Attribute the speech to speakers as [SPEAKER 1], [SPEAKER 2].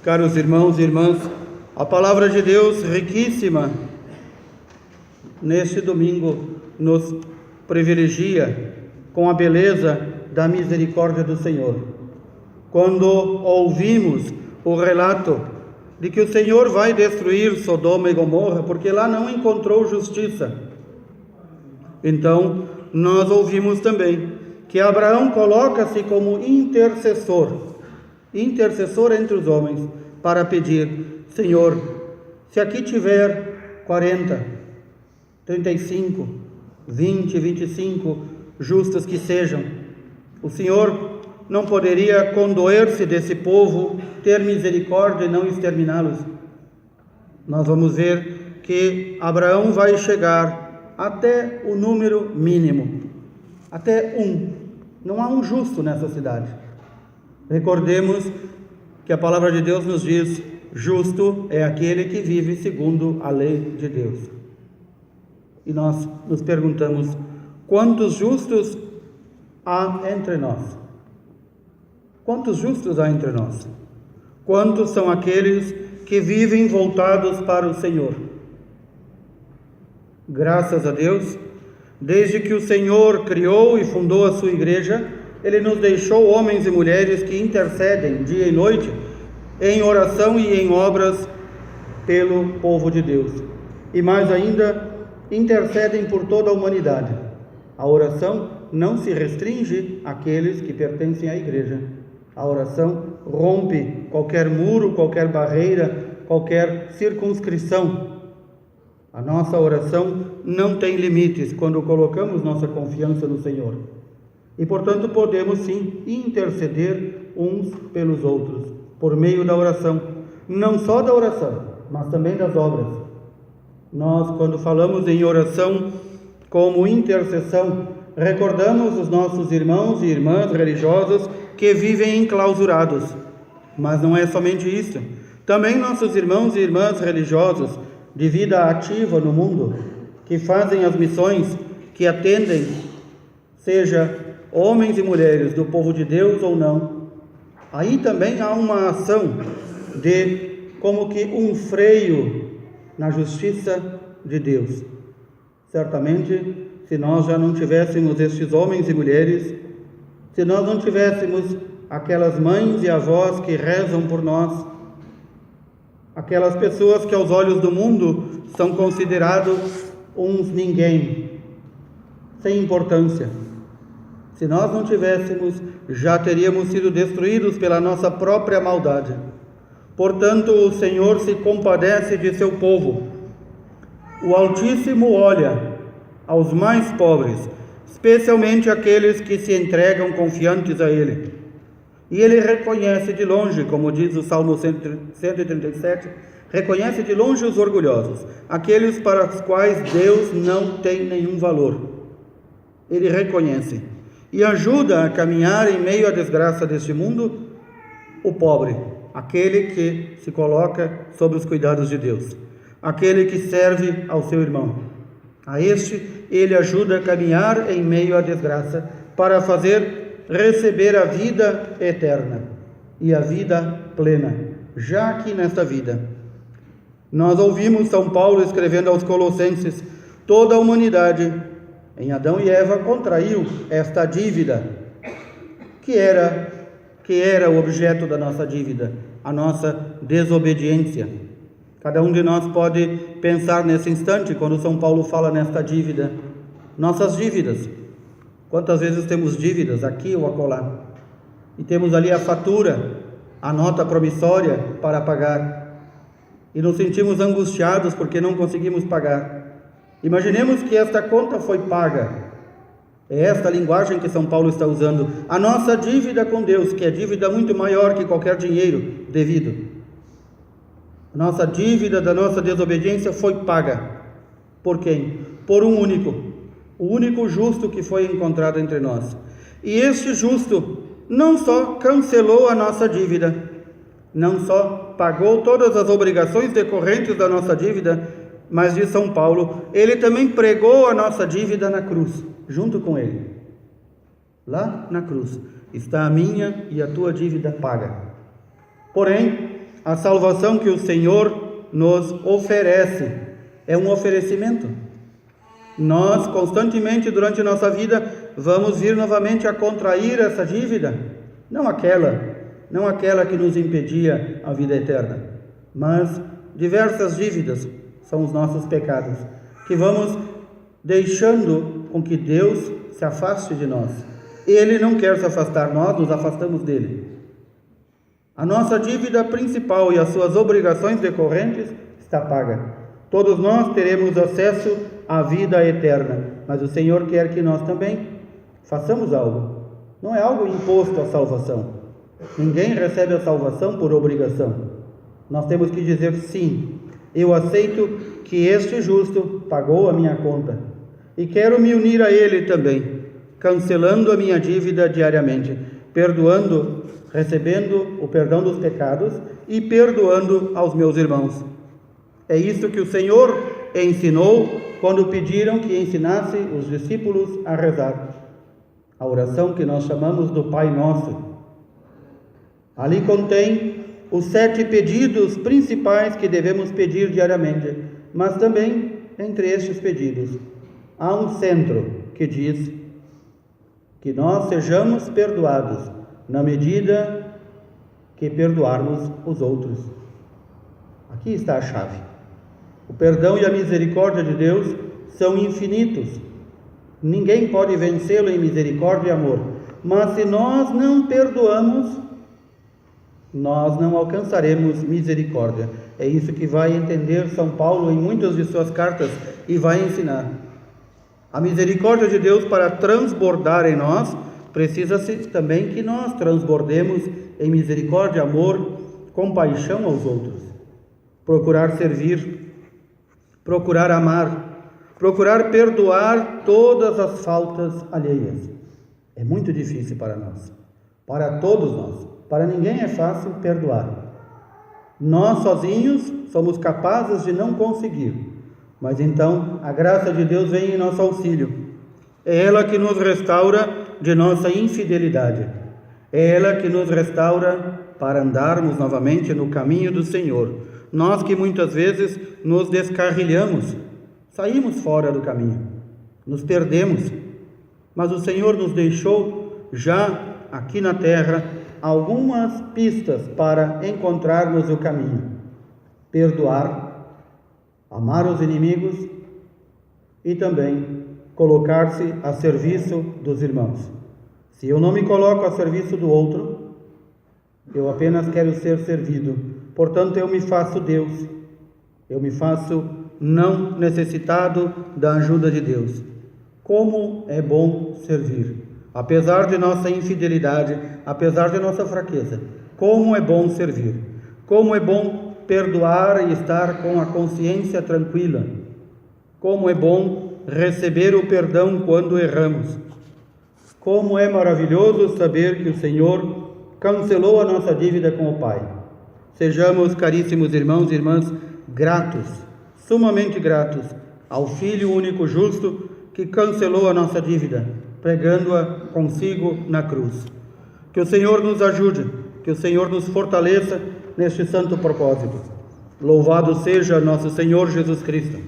[SPEAKER 1] Caros irmãos e irmãs, a palavra de Deus riquíssima neste domingo nos privilegia com a beleza da misericórdia do Senhor. Quando ouvimos o relato de que o Senhor vai destruir Sodoma e Gomorra porque lá não encontrou justiça, então nós ouvimos também que Abraão coloca-se como intercessor entre os homens, para pedir: Senhor, se aqui tiver 40, 35, 20, 25 justos que sejam, o Senhor não poderia condoer-se desse povo, ter misericórdia e não exterminá-los? Nós vamos ver que Abraão vai chegar até o número mínimo, até um. Não há um justo nessa cidade. Recordemos que a palavra de Deus nos diz: justo é aquele que vive segundo a lei de Deus. E nós nos perguntamos: quantos justos há entre nós? Quantos justos há entre nós? Quantos são aqueles que vivem voltados para o Senhor? Graças a Deus, desde que o Senhor criou e fundou a sua igreja, Ele nos deixou homens e mulheres que intercedem dia e noite em oração e em obras pelo povo de Deus. E mais ainda, intercedem por toda a humanidade. A oração não se restringe àqueles que pertencem à igreja. A oração rompe qualquer muro, qualquer barreira, qualquer circunscrição. A nossa oração não tem limites quando colocamos nossa confiança no Senhor. E, portanto, podemos sim interceder uns pelos outros, por meio da oração. Não só da oração, mas também das obras. Nós, quando falamos em oração como intercessão, recordamos os nossos irmãos e irmãs religiosos que vivem enclausurados. Mas não é somente isso. Também nossos irmãos e irmãs religiosos de vida ativa no mundo, que fazem as missões, que atendem, seja homens e mulheres do povo de Deus ou não. Aí também há uma ação de como que um freio na justiça de Deus. Certamente, se nós já não tivéssemos estes homens e mulheres, se nós não tivéssemos aquelas mães e avós que rezam por nós, aquelas pessoas que aos olhos do mundo são considerados uns ninguém, sem importância, se nós não tivéssemos, já teríamos sido destruídos pela nossa própria maldade. Portanto, o Senhor se compadece de seu povo. O Altíssimo olha aos mais pobres, especialmente aqueles que se entregam confiantes a Ele. E Ele reconhece de longe, como diz o Salmo 137, reconhece de longe os orgulhosos, aqueles para os quais Deus não tem nenhum valor. Ele reconhece e ajuda a caminhar em meio à desgraça deste mundo o pobre, aquele que se coloca sob os cuidados de Deus, aquele que serve ao seu irmão. A este ele ajuda a caminhar em meio à desgraça para fazer receber a vida eterna e a vida plena, já aqui nesta vida. Nós ouvimos São Paulo escrevendo aos Colossenses: toda a humanidade em Adão e Eva contraiu esta dívida, que era o objeto da nossa dívida, a nossa desobediência. Cada um de nós pode pensar nesse instante, quando São Paulo fala nesta dívida, nossas dívidas. Quantas vezes temos dívidas aqui ou acolá, e temos ali a fatura, a nota promissória para pagar, e nos sentimos angustiados porque não conseguimos pagar. Imaginemos que esta conta foi paga. É esta linguagem que São Paulo está usando. A nossa dívida com Deus, que é dívida muito maior que qualquer dinheiro devido. A nossa dívida da nossa desobediência foi paga. Por quem? Por um único. O único justo que foi encontrado entre nós. E este justo não só cancelou a nossa dívida, não só pagou todas as obrigações decorrentes da nossa dívida, mas diz São Paulo, ele também pregou a nossa dívida na cruz, junto com ele. Lá na cruz está a minha e a tua dívida paga. Porém, a salvação que o Senhor nos oferece. É um oferecimento. Nós, constantemente, durante a nossa vida, vamos vir novamente a contrair essa dívida. Não aquela que nos impedia a vida eterna, mas diversas dívidas são os nossos pecados, que vamos deixando com que Deus se afaste de nós. Ele não quer se afastar, nós nos afastamos dele. A nossa dívida principal e as suas obrigações decorrentes está paga. Todos nós teremos acesso à vida eterna, mas o Senhor quer que nós também façamos algo. Não é algo imposto a salvação. Ninguém recebe a salvação por obrigação. Nós temos que dizer sim, eu aceito que este justo pagou a minha conta e quero me unir a ele também, cancelando a minha dívida diariamente, perdoando, recebendo o perdão dos pecados e perdoando aos meus irmãos. É isso que o Senhor ensinou quando pediram que ensinasse os discípulos a rezar. A oração que nós chamamos do Pai Nosso. Ali contém os 7 pedidos principais que devemos pedir diariamente, mas também, entre estes pedidos, há um centro que diz que nós sejamos perdoados na medida que perdoarmos os outros. Aqui está a chave. O perdão e a misericórdia de Deus são infinitos. Ninguém pode vencê-lo em misericórdia e amor. Mas se nós não perdoamos, nós não alcançaremos misericórdia. É isso que vai entender São Paulo em muitas de suas cartas e vai ensinar. A misericórdia de Deus, para transbordar em nós, precisa-se também que nós transbordemos em misericórdia, amor, compaixão aos outros. Procurar servir, procurar amar, procurar perdoar todas as faltas alheias. É muito difícil para nós, para todos nós. Para ninguém é fácil perdoar. Nós sozinhos somos capazes de não conseguir, mas então a graça de Deus vem em nosso auxílio. É ela que nos restaura de nossa infidelidade. É ela que nos restaura para andarmos novamente no caminho do Senhor. Nós que muitas vezes nos descarrilhamos, saímos fora do caminho, nos perdemos, mas o Senhor nos deixou já aqui na terra algumas pistas para encontrarmos o caminho. Perdoar, amar os inimigos e também colocar-se a serviço dos irmãos. Se eu não me coloco a serviço do outro, eu apenas quero ser servido. Portanto, eu me faço Deus. Eu me faço não necessitado da ajuda de Deus. Como é bom servir. Apesar de nossa infidelidade, apesar de nossa fraqueza, como é bom servir. Como é bom perdoar e estar com a consciência tranquila. Como é bom receber o perdão quando erramos. Como é maravilhoso saber que o Senhor cancelou a nossa dívida com o Pai. Sejamos, caríssimos irmãos e irmãs, gratos, sumamente gratos ao Filho único justo que cancelou a nossa dívida, pregando-a consigo na cruz. Que o Senhor nos ajude, que o Senhor nos fortaleça neste santo propósito. Louvado seja nosso Senhor Jesus Cristo.